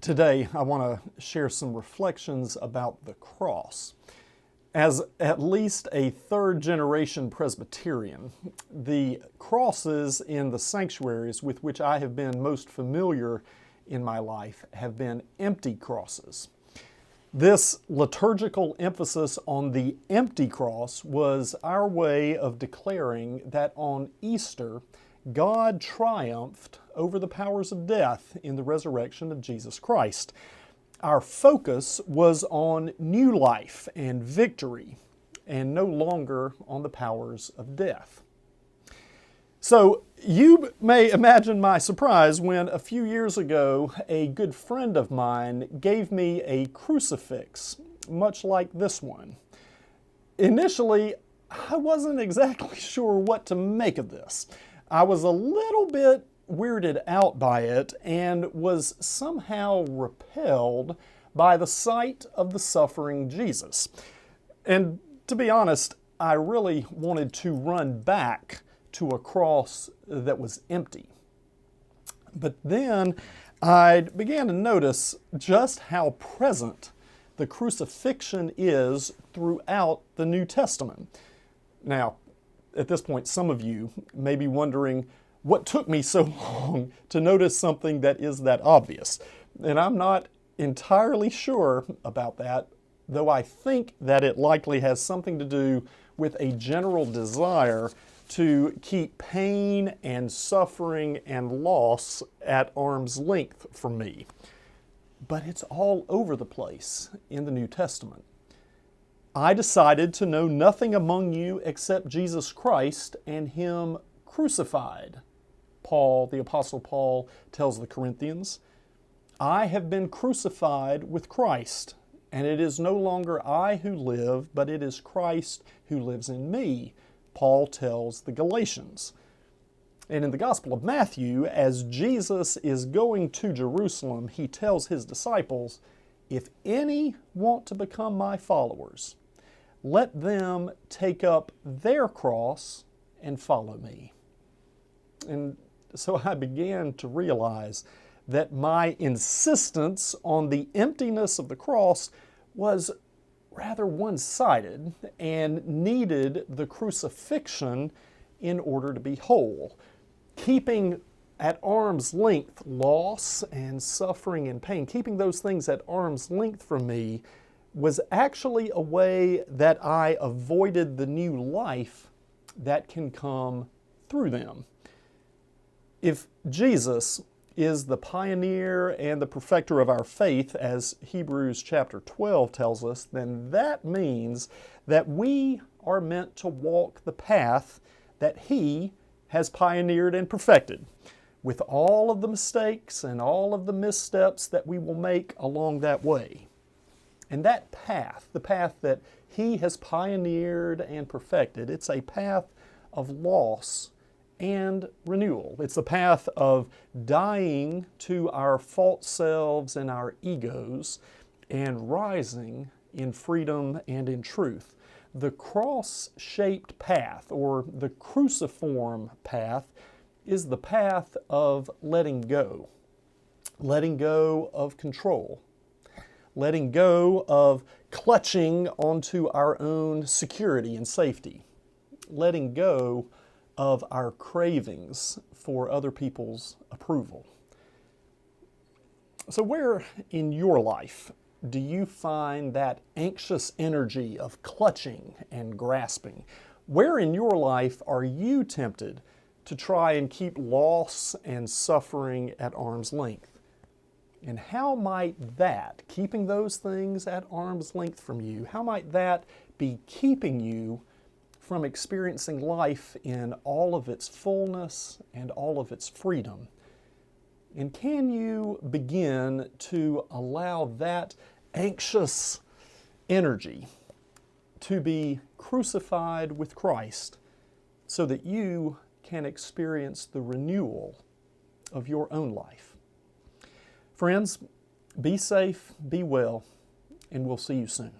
Today, I want to share some reflections about the cross. As at least a third-generation Presbyterian, the crosses in the sanctuaries with which I have been most familiar in my life have been empty crosses. This liturgical emphasis on the empty cross was our way of declaring that on Easter, God triumphed over the powers of death in the resurrection of Jesus Christ. Our focus was on new life and victory, and no longer on the powers of death. So you may imagine my surprise when a few years ago a good friend of mine gave me a crucifix, much like this one. Initially, I wasn't exactly sure what to make of this. I was a little bit weirded out by it and was somehow repelled by the sight of the suffering Jesus. And to be honest, I really wanted to run back to a cross that was empty. But then I began to notice just how present the crucifixion is throughout the New Testament. Now, at this point, some of you may be wondering what took me so long to notice something that is that obvious. And I'm not entirely sure about that, though I think that it likely has something to do with a general desire to keep pain and suffering and loss at arm's length from me. But it's all over the place in the New Testament. I decided to know nothing among you except Jesus Christ and Him crucified. The Apostle Paul tells the Corinthians, I have been crucified with Christ, and it is no longer I who live, but it is Christ who lives in me, Paul tells the Galatians. And in the Gospel of Matthew, as Jesus is going to Jerusalem, he tells his disciples, if any want to become my followers, let them take up their cross and follow me. And so I began to realize that my insistence on the emptiness of the cross was rather one-sided and needed the crucifixion in order to be whole. Keeping at arm's length loss and suffering and pain, keeping those things at arm's length from me was actually a way that I avoided the new life that can come through them. If Jesus is the pioneer and the perfecter of our faith, as Hebrews chapter 12 tells us, then that means that we are meant to walk the path that He has pioneered and perfected, with all of the mistakes and all of the missteps that we will make along that way. And that path, the path that He has pioneered and perfected, it's a path of loss and renewal. It's the path of dying to our false selves and our egos and rising in freedom and in truth. The cross-shaped path, or the cruciform path, is the path of letting go of control, letting go of clutching onto our own security and safety, letting go of our cravings for other people's approval. So where in your life do you find that anxious energy of clutching and grasping? Where in your life are you tempted to try and keep loss and suffering at arm's length? And how might that, keeping those things at arm's length from you, how might that be keeping you from experiencing life in all of its fullness and all of its freedom? And can you begin to allow that anxious energy to be crucified with Christ so that you can experience the renewal of your own life? Friends, be safe, be well, and we'll see you soon.